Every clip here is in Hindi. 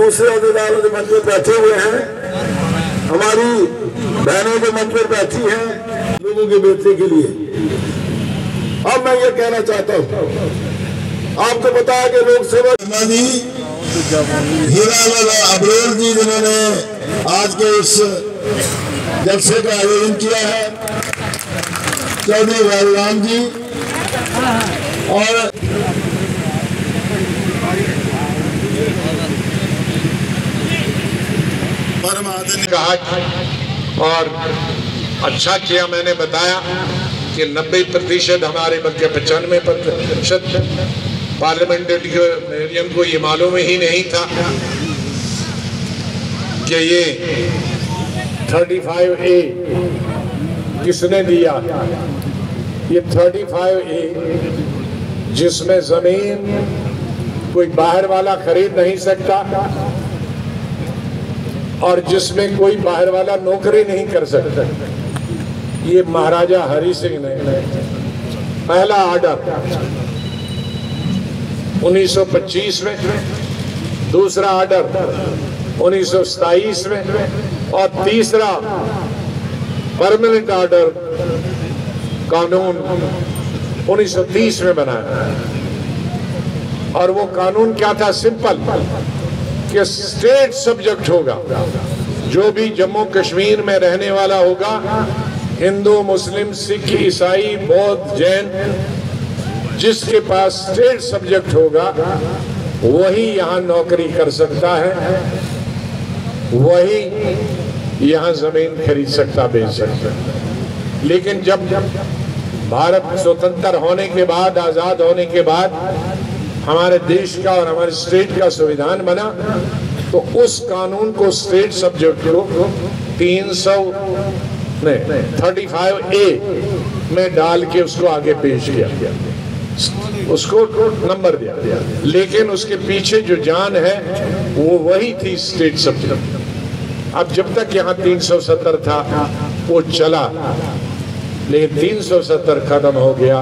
दूसरे अहदेदारों के मंच पर बैठे हुए हैं, हमारी बहनों के मंच पर बैठी हैं लोगों के बेटे के लिए। अब मैं ये कहना चाहता हूँ, आपको पता है कि लोकसभा हीरालाल अब्रोल जी जिन्होंने आज के इस जलसे का आयोजन किया है, चौधरी बलराम जी और कहा और अच्छा किया मैंने बताया कि 90% हमारे बल्कि 95% पार्लियामेंटेरियन को ये मालूम ही नहीं था कि ये 35A किसने दिया। ये 35A जिसमें जमीन कोई बाहर वाला खरीद नहीं सकता और जिसमें कोई बाहर वाला नौकरी नहीं कर सकता, ये महाराजा हरि सिंह ने पहला ऑर्डर 1925 में, दूसरा ऑर्डर 1927 में और तीसरा परमानेंट ऑर्डर कानून 1930 में बनाया। और वो कानून क्या था? सिंपल, कि स्टेट सब्जेक्ट होगा, जो भी जम्मू कश्मीर में रहने वाला होगा, हिंदू, मुस्लिम, सिख, ईसाई, बौद्ध, जैन, जिसके पास स्टेट सब्जेक्ट होगा वही यहाँ नौकरी कर सकता है, वही यहाँ जमीन खरीद सकता, बेच सकता। लेकिन जब भारत स्वतंत्र होने के बाद, आजाद होने के बाद हमारे देश का और हमारे स्टेट का संविधान बना, तो उस कानून को, स्टेट सब्जेक्ट को 35A में डाल के उसको आगे पेश किया, उसको नंबर दिया। लेकिन उसके पीछे जो जान है वो वही थी, स्टेट सब्जेक्ट। अब जब तक यहाँ 370 था वो चला, लेकिन 370 खत्म हो गया,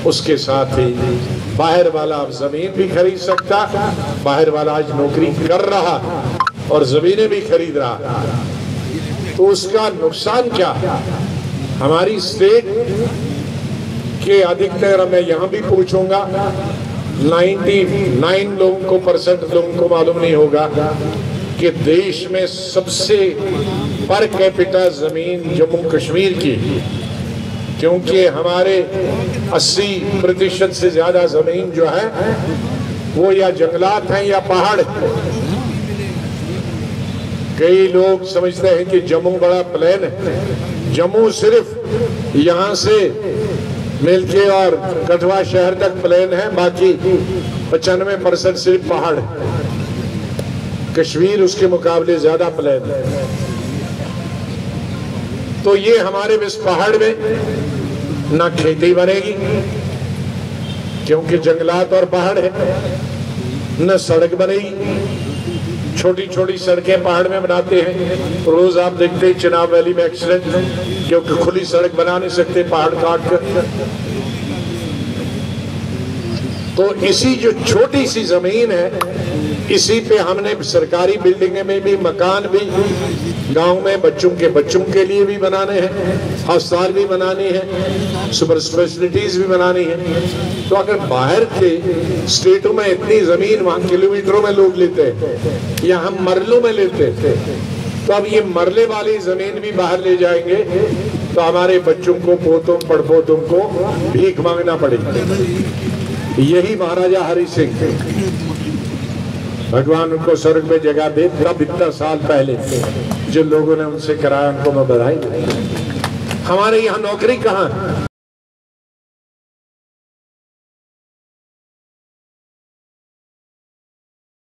उसके साथ ही बाहर वाला अब जमीन भी खरीद सकता, बाहर वाला आज नौकरी कर रहा और जमीनें भी खरीद रहा। तो उसका नुकसान क्या? हमारी स्टेट के अधिकतर, मैं यहाँ भी पूछूंगा, 99 लोगों को मालूम नहीं होगा कि देश में सबसे पर कैपिटा जमीन जम्मू कश्मीर की, क्योंकि हमारे 80% से ज्यादा जमीन जो है वो या जंगलात हैं या पहाड़। कई लोग समझते हैं कि जम्मू बड़ा प्लेन है। जम्मू सिर्फ यहाँ से मिलके और कठवा शहर तक प्लेन है, बाकी 95% सिर्फ पहाड़ है। कश्मीर उसके मुकाबले ज्यादा प्लेन है। तो ये हमारे इस पहाड़ में ना खेती बनेगी क्योंकि जंगलात और पहाड़ है, न सड़क बनेगी। छोटी छोटी सड़कें पहाड़ में बनाते हैं, रोज आप देखते हैं चिनाब वैली में एक्सीडेंट, क्योंकि खुली सड़क बना नहीं सकते पहाड़ काट कर। तो इसी जो छोटी सी जमीन है, इसी पे हमने सरकारी बिल्डिंगें में भी, मकान भी, गांव में बच्चों के लिए भी बनाने हैं, अस्पताल भी बनाने हैं, सुपर स्पेशलिटीज भी बनानी है। तो अगर बाहर के स्टेटों में इतनी जमीन वहां किलोमीटरों में लोग लेते हैं या हम मरलों में लेते थे, तो अब ये मरले वाली जमीन भी बाहर ले जाएंगे तो हमारे बच्चों को, पोतों पड़पोतों को भीख मांगना पड़ेगा। यही महाराजा हरि सिंह, भगवान उनको स्वर्ग में जगह दे, तब इतना साल पहले जो लोगों ने उनसे कराया उनको मैं बधाई। हमारे यहाँ नौकरी कहाँ है?